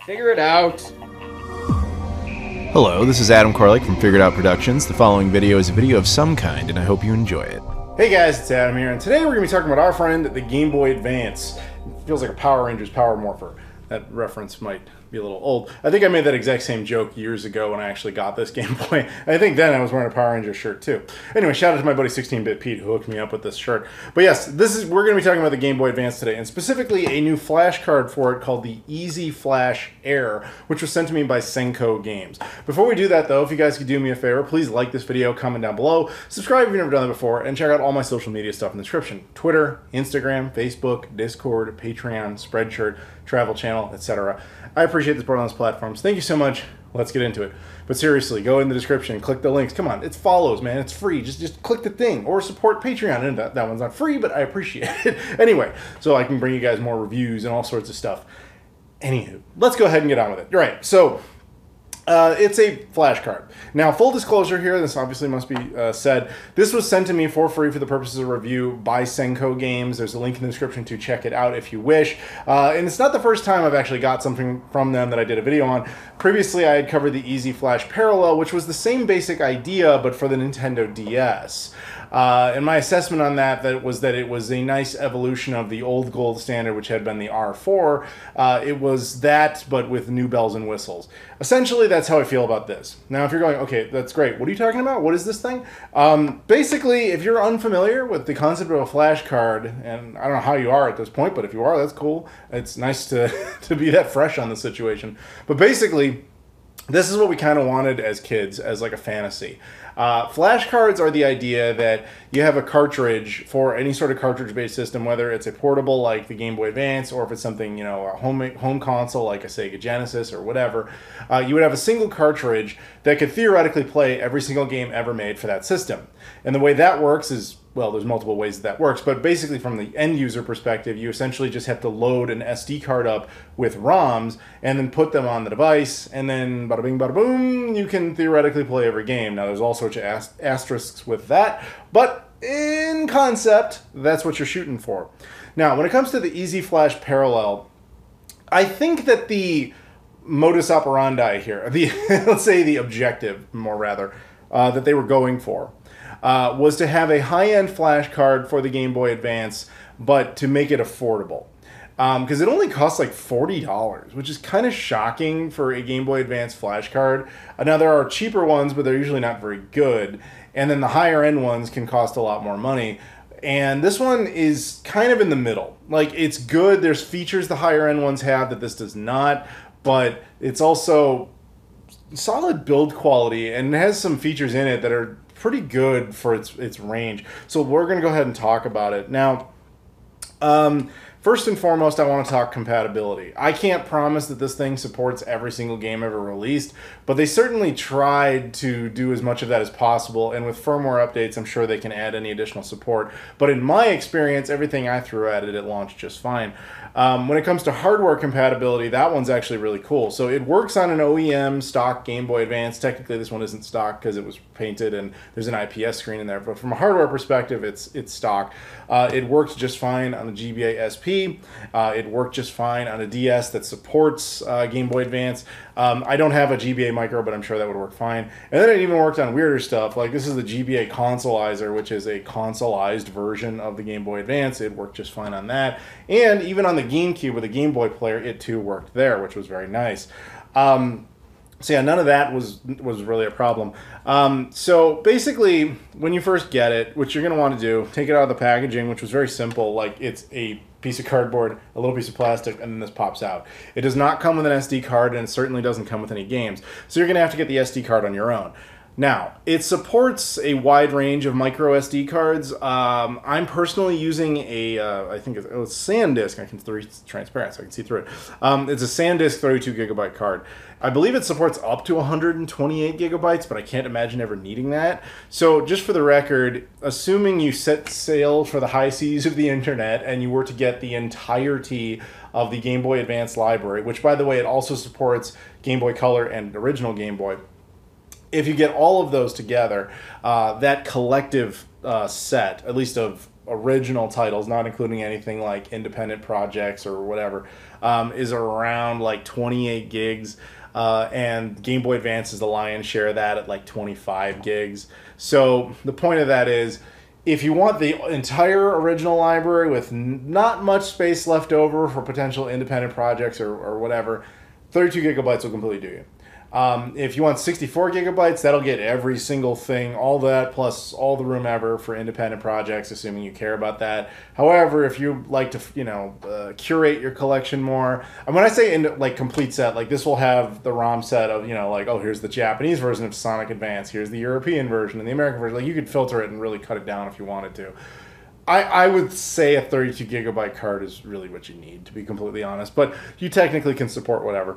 Figure it out. Hello, this is Adam Koralik from Figured Out Productions. The following video is a video of some kind, and I hope you enjoy it. Hey guys, it's Adam here, and today we're going to be talking about our friend, the Game Boy Advance. It feels like a Power Rangers Power Morpher. That reference might be a little old. I think I made that exact same joke years ago when I actually got this Game Boy. I think then I was wearing a Power Rangers shirt too. Anyway, shout out to my buddy 16-Bit Pete who hooked me up with this shirt. But yes, we're going to be talking about the Game Boy Advance today, and specifically a new flash card for it called the Easy Flash Air, which was sent to me by Senko Games. Before we do that though, if you guys could do me a favor, please like this video, comment down below, subscribe if you've never done that before, and check out all my social media stuff in the description. Twitter, Instagram, Facebook, Discord, Patreon, Spreadshirt, Travel Channel, etc. I appreciate the support on those platforms. Thank you so much. Let's get into it. But seriously, go in the description, click the links. Come on, it's follows, man. It's free. Just click the thing or support Patreon. And that one's not free, but I appreciate it. Anyway, so I can bring you guys more reviews and all sorts of stuff. Anywho, let's go ahead and get on with it. All right, so it's a flash card. Now, full disclosure here, this obviously must be said. This was sent to me for free for the purposes of review by Senko Games. There's a link in the description to check it out if you wish. And it's not the first time I've actually got something from them that I did a video on. Previously, I had covered the Easy Flash Parallel, which was the same basic idea, but for the Nintendo DS. And my assessment on that was that it was a nice evolution of the old gold standard, which had been the R4. It was that, but with new bells and whistles. Essentially, that's how I feel about this. Now, if you're going, okay, that's great. What are you talking about? What is this thing? Basically, if you're unfamiliar with the concept of a flash card, and I don't know how you are at this point, but if you are, that's cool. It's nice to be that fresh on the situation. But basically, this is what we kind of wanted as kids, as like a fantasy. Flash cards are the idea that you have a cartridge for any sort of cartridge-based system, whether it's a portable like the Game Boy Advance, or if it's something, you know, a home console like a Sega Genesis or whatever. You would have a single cartridge that could theoretically play every single game ever made for that system. And the way that works is, well, there's multiple ways that works, but basically from the end user perspective, you essentially just have to load an SD card up with ROMs and then put them on the device, and then bada bing bada boom, you can theoretically play every game. Now there's all sorts of asterisks with that, but in concept, that's what you're shooting for. Now, when it comes to the Easy Flash Parallel, I think that the modus operandi here, let's say the objective, more rather, that they were going for, was to have a high-end flash card for the Game Boy Advance, but to make it affordable. Because it only costs like $40, which is kind of shocking for a Game Boy Advance flash card. Now, there are cheaper ones, but they're usually not very good. And then the higher-end ones can cost a lot more money. And this one is kind of in the middle. Like, it's good. There's features the higher-end ones have that this does not. But it's also solid build quality, and it has some features in it that are pretty good for its range. So we're going to go ahead and talk about it. Now, first and foremost, I want to talk compatibility. I can't promise that this thing supports every single game ever released, but they certainly tried to do as much of that as possible, and with firmware updates, I'm sure they can add any additional support. But in my experience, everything I threw at it launched just fine. When it comes to hardware compatibility, that one's actually really cool. So it works on an OEM stock Game Boy Advance. Technically, this one isn't stock because it was painted and there's an IPS screen in there. But from a hardware perspective, it's stock. It works just fine on a GBA SP. It worked just fine on a DS that supports Game Boy Advance. I don't have a GBA micro, but I'm sure that would work fine. And then it even worked on weirder stuff. Like this is the GBA Consoleizer, which is a consoleized version of the Game Boy Advance. It worked just fine on that. And even on the GameCube with a Game Boy player, it too worked there, which was very nice. So yeah, none of that was really a problem. So basically, when you first get it, what you're going to want to do, take it out of the packaging, which was very simple. Like it's a piece of cardboard, a little piece of plastic, and then this pops out. It does not come with an SD card, and it certainly doesn't come with any games. So you're going to have to get the SD card on your own. Now, it supports a wide range of micro SD cards. I'm personally using a, I think it's SanDisk. I can it's transparent, so I can see through it. It's a SanDisk 32 gigabyte card. I believe it supports up to 128 gigabytes, but I can't imagine ever needing that. So just for the record, assuming you set sail for the high seas of the internet and you were to get the entirety of the Game Boy Advance library, which by the way, it also supports Game Boy Color and original Game Boy. If you get all of those together, that collective set, at least of original titles, not including anything like independent projects or whatever, is around like 28 gigs. And Game Boy Advance is the lion's share of that at like 25 gigs. So the point of that is, if you want the entire original library with not much space left over for potential independent projects or whatever, 32 gigabytes will completely do you. If you want 64 gigabytes, that'll get every single thing, all that, plus all the room ever for independent projects, assuming you care about that. However, if you like to, curate your collection more, and when I say like complete set, like this will have the ROM set of, like, oh, here's the Japanese version of Sonic Advance, here's the European version and the American version. Like, you could filter it and really cut it down if you wanted to. I would say a 32 gigabyte card is really what you need, to be completely honest, but you technically can support whatever.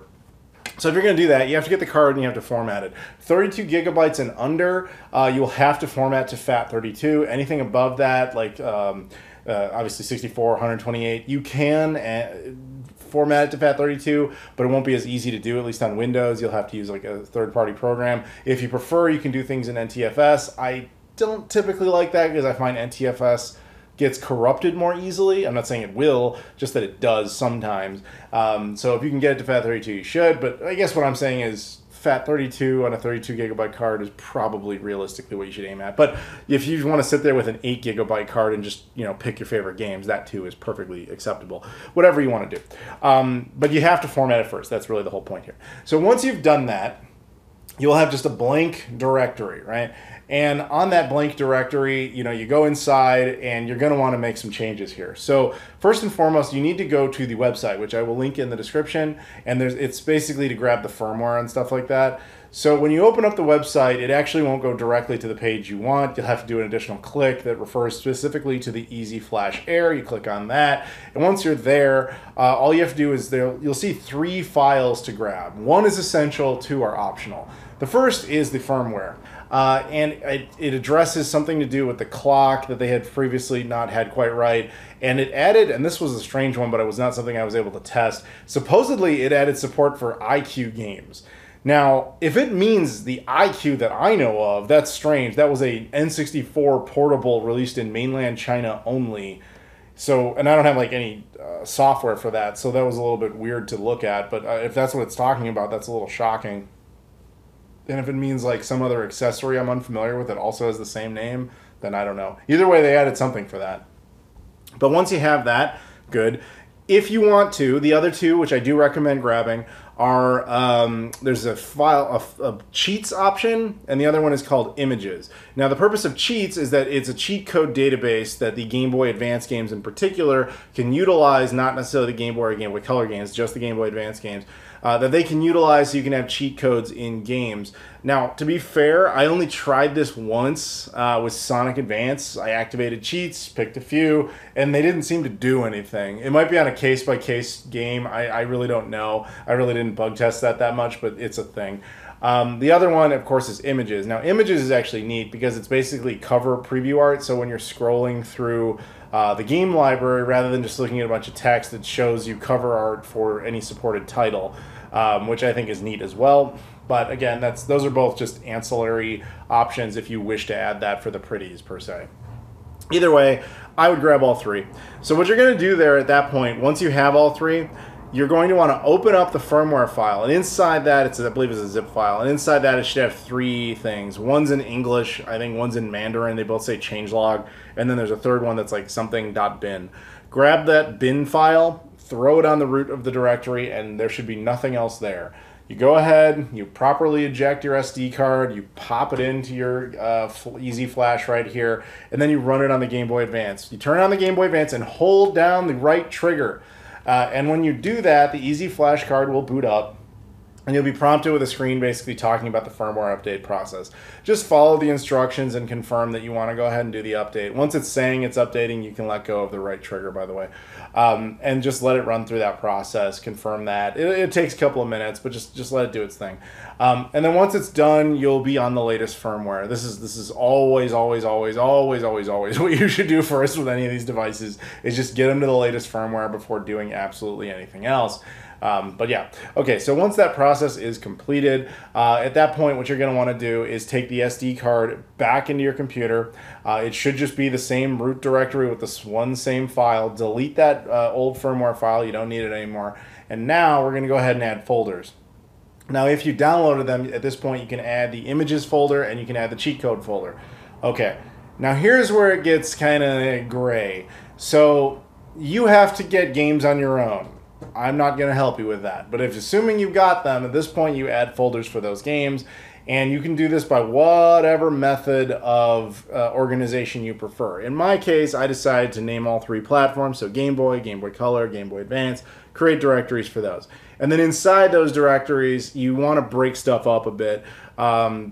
So if you're going to do that, you have to get the card and you have to format it. 32 gigabytes and under, you'll have to format to FAT32. Anything above that, like obviously 64, 128, you can format it to FAT32, but it won't be as easy to do, at least on Windows. You'll have to use like a third-party program. If you prefer, you can do things in NTFS. I don't typically like that because I find NTFS gets corrupted more easily. I'm not saying it will, just that it does sometimes. So if you can get it to FAT32, you should. But I guess what I'm saying is FAT32 on a 32 gigabyte card is probably realistically what you should aim at. But if you want to sit there with an 8 gigabyte card and just pick your favorite games, that too is perfectly acceptable. Whatever you want to do. But you have to format it first. That's really the whole point here. So once you've done that, you'll have just a blank directory, right? And on that blank directory, you go inside and you're going to want to make some changes here. So first and foremost, you need to go to the website, which I will link in the description. And it's basically to grab the firmware and stuff like that. So when you open up the website, it actually won't go directly to the page you want. You'll have to do an additional click that refers specifically to the Easy Flash Air. You click on that. And once you're there, all you have to do is you'll see 3 files to grab. 1 is essential, 2 are optional. The first is the firmware. And it addresses something to do with the clock that they had previously not had quite right. And it added, and this was a strange one, but it was not something I was able to test. Supposedly, it added support for IQ games. Now, if it means the IQ that I know of, that's strange. That was a N64 portable released in mainland China only. So, and I don't have like any software for that, so that was a little bit weird to look at. But if that's what it's talking about, that's a little shocking. And if it means like some other accessory I'm unfamiliar with that also has the same name, then I don't know. Either way, they added something for that. But once you have that, good. If you want to, the other 2, which I do recommend grabbing, are there's a file, a cheats option, and the other one is called images. Now, the purpose of cheats is that it's a cheat code database that the Game Boy Advance games in particular can utilize, not necessarily the Game Boy or Game Boy Color games, just the Game Boy Advance games, that they can utilize so you can have cheat codes in games. Now, to be fair, I only tried this once with Sonic Advance. I activated cheats, picked a few, and they didn't seem to do anything. It might be on a case-by-case game. I really don't know. I really didn't bug test that much, but it's a thing. The other one, of course, is images. Now, images is actually neat because it's basically cover preview art. So when you're scrolling through the game library, rather than just looking at a bunch of text, it shows you cover art for any supported title, which I think is neat as well. But again, those are both just ancillary options if you wish to add that for the pretties, per se. Either way, I would grab all 3. So what you're going to do there at that point, once you have all 3, you're going to want to open up the firmware file. And inside that, I believe it's a zip file. And inside that, it should have 3 things. One's in English. I think one's in Mandarin. They both say changelog. And then there's a third one that's like something.bin. Grab that bin file, throw it on the root of the directory, and there should be nothing else there. You go ahead, you properly eject your SD card, you pop it into your Easy Flash right here, and then you run it on the Game Boy Advance. You turn on the Game Boy Advance and hold down the right trigger. And when you do that, the Easy Flash card will boot up, and you'll be prompted with a screen basically talking about the firmware update process. Just follow the instructions and confirm that you want to go ahead and do the update. Once it's saying it's updating, you can let go of the right trigger, by the way. And just let it run through that process, confirm that. It takes a couple of minutes, but just let it do its thing. And then once it's done, you'll be on the latest firmware. This is always what you should do first with any of these devices, is just get them to the latest firmware before doing absolutely anything else. But yeah, okay, so once that process process is completed. At that point, what you're going to want to do is take the SD card back into your computer. It should just be the same root directory with this one same file. Delete that old firmware file. You don't need it anymore. And now we're going to go ahead and add folders. Now, if you downloaded them, at this point, you can add the images folder and you can add the cheat code folder. Okay, now here's where it gets kind of gray. So you have to get games on your own. I'm not going to help you with that. But if assuming you've got them, at this point, you add folders for those games. And you can do this by whatever method of organization you prefer. In my case, I decided to name all 3 platforms. So Game Boy, Game Boy Color, Game Boy Advance, create directories for those. And then inside those directories, you want to break stuff up a bit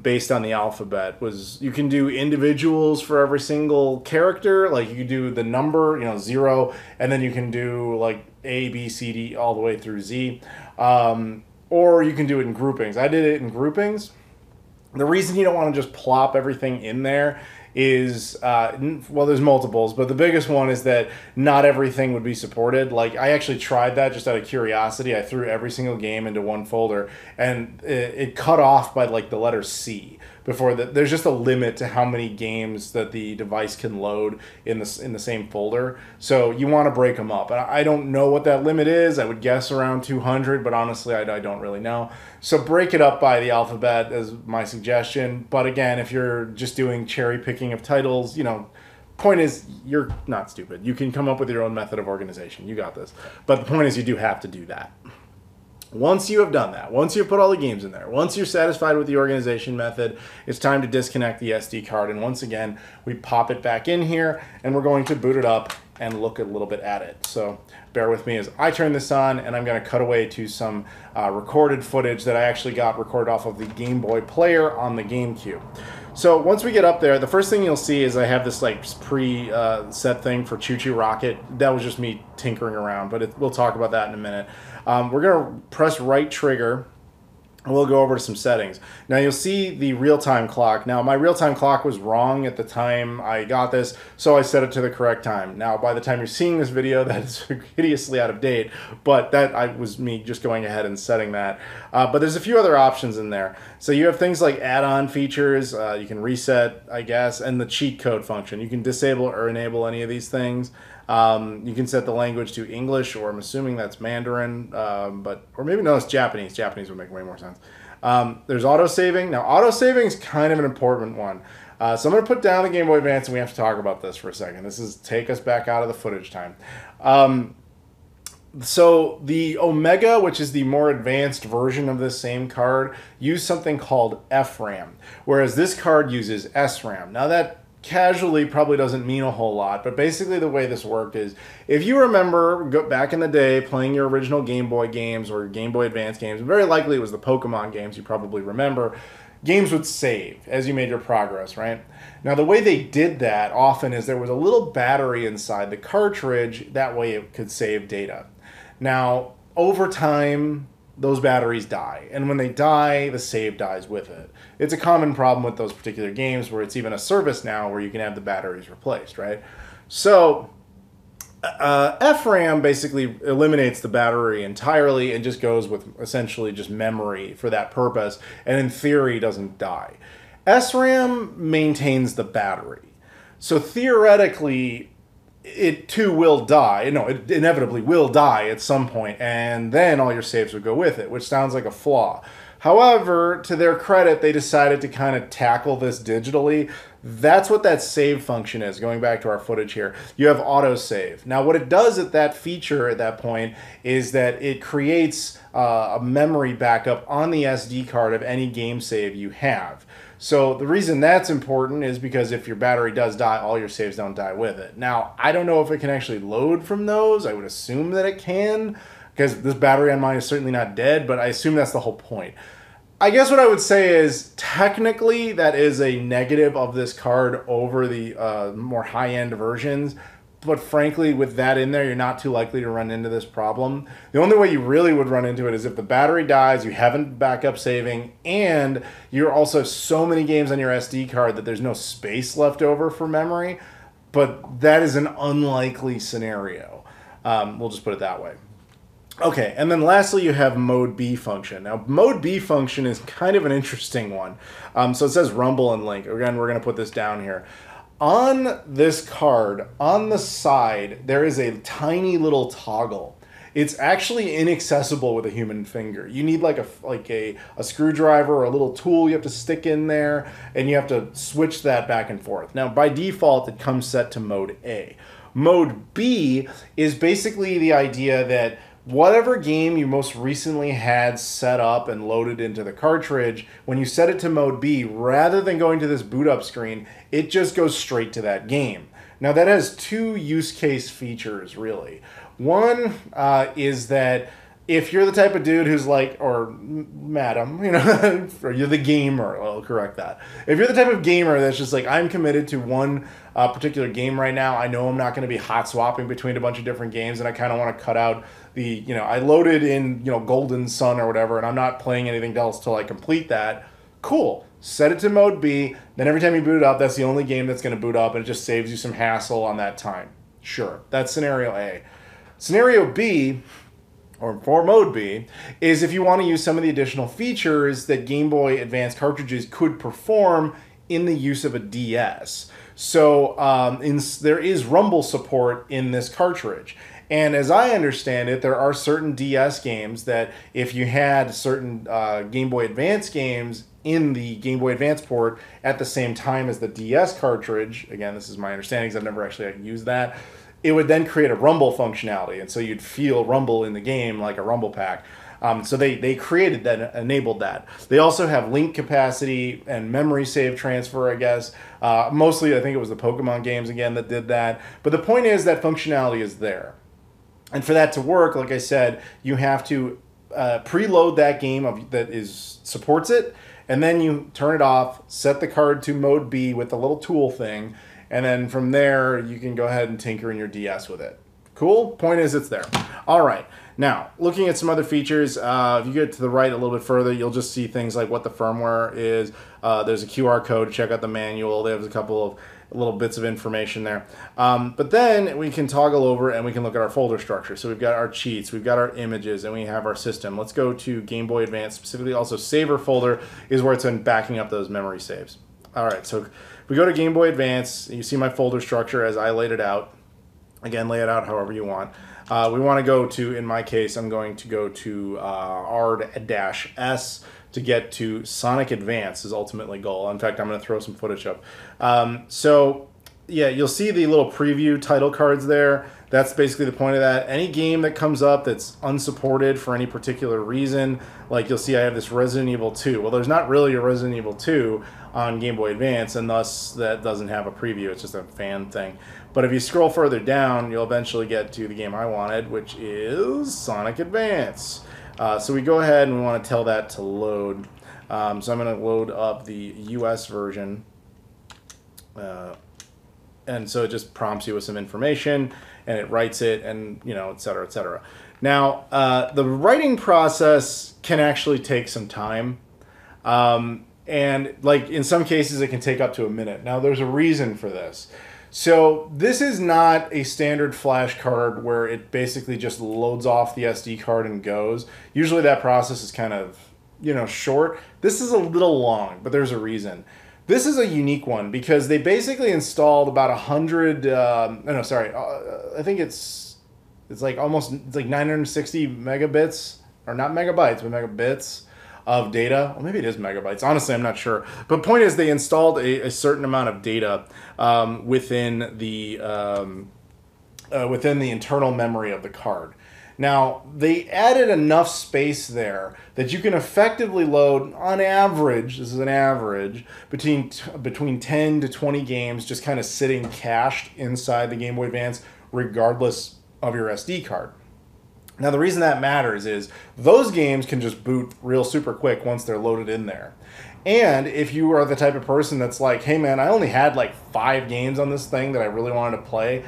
based on the alphabet. You can do individuals for every single character. Like you can do the number, 0, and then you can do like A, B, C, D, all the way through Z. Or you can do it in groupings. I did it in groupings. The reason you don't want to just plop everything in there is, well, there's multiples, but the biggest one is that not everything would be supported. Like, I actually tried that just out of curiosity. I threw every single game into one folder, and it cut off by, like, the letter C. There's just a limit to how many games that the device can load in the same folder. So you want to break them up. And I don't know what that limit is. I would guess around 200, but honestly, I don't really know. So break it up by the alphabet is my suggestion. But again, if you're just doing cherry picking of titles, point is, you're not stupid. You can come up with your own method of organization. You got this. But the point is, you do have to do that. Once you have done that, once you've put all the games in there, once you're satisfied with the organization method, it's time to disconnect the SD card. And once again, we pop it back in here, and we're going to boot it up and look a little bit at it. So bear with me as I turn this on, and I'm going to cut away to some recorded footage that I actually got recorded off of the Game Boy player on the GameCube. So once we get up there, the first thing you'll see is I have this like pre-set thing for Choo Choo Rocket. That was just me tinkering around, but we'll talk about that in a minute. We're going to press right trigger, and we'll go over to some settings. Now you'll see the real-time clock. Now my real-time clock was wrong at the time I got this, so I set it to the correct time. Now by the time you're seeing this video, that is hideously out of date, but that was me just going ahead and setting that. But there's a few other options in there. So you have things like add-on features, you can reset, I guess, and the cheat code function. You can disable or enable any of these things. You can set the language to English, or I'm assuming that's Mandarin, or maybe no, it's Japanese. Japanese would make way more sense. There's auto-saving. Now, auto-saving is kind of an important one. So I'm going to put down the Game Boy Advance, and we have to talk about this for a second. This is take us back out of the footage time. So the Omega, which is the more advanced version of this same card, used something called FRAM, whereas this card uses SRAM. Now that casually probably doesn't mean a whole lot, but basically the way this worked is, if you remember back in the day playing your original Game Boy games or Game Boy Advance games, very likely it was the Pokemon games you probably remember, games would save as you made your progress, right? Now the way they did that often is there was a little battery inside the cartridge, that way it could save data. Now over time, those batteries die, and when they die, the save dies with it. It's a common problem with those particular games where it's even a service now where you can have the batteries replaced, right? So FRAM basically eliminates the battery entirely and just goes with essentially just memory for that purpose, and in theory doesn't die. SRAM maintains the battery. So theoretically, it too will die. No, it inevitably will die at some point, and then all your saves would go with it, which sounds like a flaw. However, to their credit, they decided to kind of tackle this digitally. That's what that save function is. Going back to our footage here, you have autosave. Now, what it does at that feature at that point is that it creates a memory backup on the SD card of any game save you have. So the reason that's important is because if your battery does die, all your saves don't die with it. Now, I don't know if it can actually load from those. I would assume that it can, because this battery on mine is certainly not dead, but I assume that's the whole point. I guess what I would say is, technically, that is a negative of this card over the more high-end versions. But frankly, with that in there, you're not too likely to run into this problem. The only way you really would run into it is if the battery dies, you haven't backup saving, and you're also so many games on your SD card that there's no space left over for memory. But that is an unlikely scenario. We'll just put it that way. Okay, and then lastly, you have Mode B function. Now, Mode B function is kind of an interesting one. So it says Rumble and Link. Again, we're going to put this down here. On this card, on the side, there is a tiny little toggle. It's actually inaccessible with a human finger. You need like a screwdriver or a little tool you have to stick in there, and you have to switch that back and forth. Now, by default, it comes set to Mode A. Mode B is basically the idea that whatever game you most recently had set up and loaded into the cartridge, when you set it to Mode B, rather than going to this boot up screen, it just goes straight to that game. Now that has two use case features, really. One is that if you're the type of dude who's like, or madam, you know, or you're the gamer, I'll correct that. If you're the type of gamer that's just like, I'm committed to one particular game right now, I know I'm not going to be hot swapping between a bunch of different games, and I kind of want to cut out the, you know, I loaded in, you know, Golden Sun or whatever, and I'm not playing anything else till I complete that. Cool. Set it to Mode B, then every time you boot it up, that's the only game that's going to boot up, and it just saves you some hassle on that time. Sure. That's scenario A. Scenario B, or for Mode B, is if you want to use some of the additional features that Game Boy Advance cartridges could perform in the use of a DS. So there is Rumble support in this cartridge. And as I understand it, there are certain DS games that if you had certain Game Boy Advance games in the Game Boy Advance port at the same time as the DS cartridge, again, this is my understanding because I've never actually used that, it would then create a Rumble functionality. And so you'd feel Rumble in the game like a Rumble pack. So they created that, enabled that. They also have link capacity and memory save transfer, I guess. Mostly, I think it was the Pokemon games, again, that did that. But the point is that functionality is there. And for that to work, like I said, you have to preload that game that supports it, and then you turn it off, set the card to Mode B with the little tool thing, and then from there, you can go ahead and tinker in your DS with it. Cool? Point is, it's there. All right. Now, looking at some other features, if you get to the right a little bit further, you'll just see things like what the firmware is. There's a QR code to check out the manual. There's a couple of little bits of information there. But then we can toggle over and we can look at our folder structure. So we've got our cheats, we've got our images, and we have our system. Let's go to Game Boy Advance, specifically also Saver folder is where it's been backing up those memory saves. All right, so if we go to Game Boy Advance, you see my folder structure as I laid it out. Again, lay it out however you want. We want to go to, in my case, I'm going to go to R-S to get to Sonic Advance is ultimately goal. In fact, I'm going to throw some footage up. So, yeah, you'll see the little preview title cards there. That's basically the point of that. Any game that comes up that's unsupported for any particular reason, like you'll see I have this Resident Evil 2. Well, there's not really a Resident Evil 2 on Game Boy Advance, and thus that doesn't have a preview. It's just a fan thing. But if you scroll further down, you'll eventually get to the game I wanted, which is Sonic Advance. So we go ahead and we want to tell that to load. So I'm going to load up the US version. And so it just prompts you with some information, and it writes it, and, you know, et cetera, et cetera. Now, the writing process can actually take some time. And, like, in some cases, it can take up to a minute. Now, there's a reason for this. So this is not a standard flash card where it basically just loads off the SD card and goes. Usually that process is kind of, you know, short. This is a little long, but there's a reason. This is a unique one because they basically installed about 100, I think it's like almost, it's like 960 megabits, or not megabytes, but megabits of data. Well, maybe it is megabytes. Honestly, I'm not sure. But point is, they installed a certain amount of data within the internal memory of the card. Now, they added enough space there that you can effectively load, on average, this is an average, between 10 to 20 games just kind of sitting cached inside the Game Boy Advance, regardless of your SD card. Now, the reason that matters is those games can just boot real super quick once they're loaded in there. And if you are the type of person that's like, hey man, I only had like 5 games on this thing that I really wanted to play,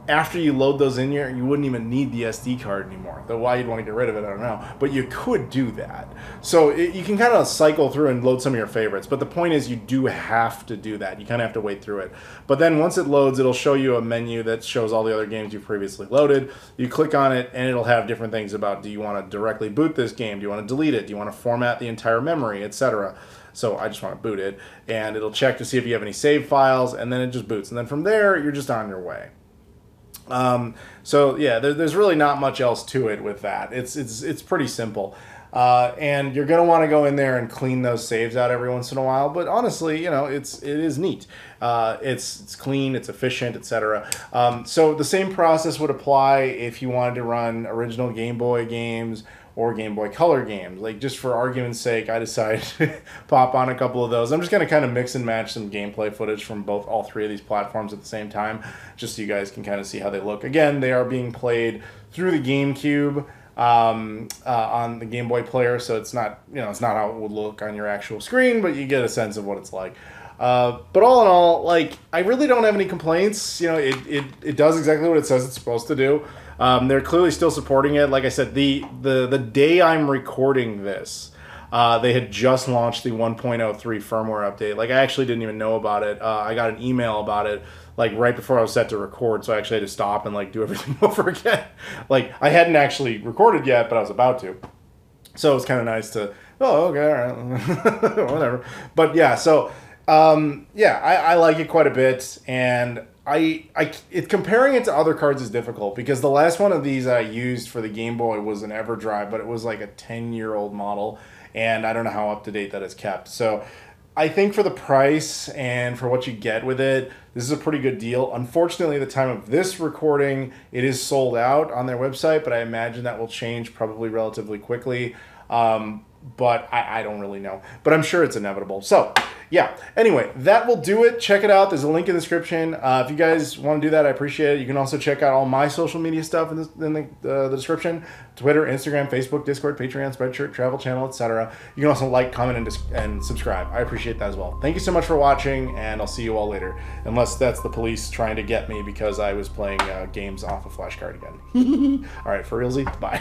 after you load those in here, you wouldn't even need the SD card anymore. Though why you'd want to get rid of it, I don't know. But you could do that. So you can kind of cycle through and load some of your favorites. But the point is you do have to do that. You kind of have to wait through it. But then once it loads, it'll show you a menu that shows all the other games you've previously loaded. You click on it, and it'll have different things about, do you want to directly boot this game? Do you want to delete it? Do you want to format the entire memory, etc.? So I just want to boot it. And it'll check to see if you have any save files, and then it just boots. And then from there, you're just on your way. So yeah, there's really not much else to it with that. It's pretty simple. And you're going to want to go in there and clean those saves out every once in a while. But honestly, you know, it is neat. It's clean, it's efficient, etc. So the same process would apply if you wanted to run original Game Boy games or Game Boy Color games. Like, just for argument's sake, I decided to pop on a couple of those. I'm just going to kind of mix and match some gameplay footage from all three of these platforms at the same time, just so you guys can kind of see how they look. Again, they are being played through the GameCube on the Game Boy player, so it's not, you know, it's not how it would look on your actual screen, but you get a sense of what it's like. But all in all, like, I really don't have any complaints. You know, it does exactly what it says it's supposed to do. They're clearly still supporting it. Like I said, the day I'm recording this, they had just launched the 1.03 firmware update. Like, I actually didn't even know about it. I got an email about it, like, right before I was set to record, so I actually had to stop and, like, do everything over again. Like, I hadn't actually recorded yet, but I was about to. So it was kind of nice to, oh, okay, all right, whatever. But, yeah, so, yeah, I like it quite a bit, and comparing it to other cards is difficult, because the last one of these I used for the Game Boy was an EverDrive, but it was like a 10-year-old model, and I don't know how up to date that is kept. So I think for the price and for what you get with it, this is a pretty good deal. Unfortunately, at the time of this recording, it is sold out on their website, but I imagine that will change probably relatively quickly. But I don't really know. But I'm sure it's inevitable. So, yeah. Anyway, that will do it. Check it out. There's a link in the description. If you guys want to do that, I appreciate it. You can also check out all my social media stuff in the description. Twitter, Instagram, Facebook, Discord, Patreon, Spreadshirt, Travel Channel, etc. You can also like, comment, and subscribe. I appreciate that as well. Thank you so much for watching, and I'll see you all later. Unless that's the police trying to get me because I was playing games off a flashcard again. All right, for realsy, bye.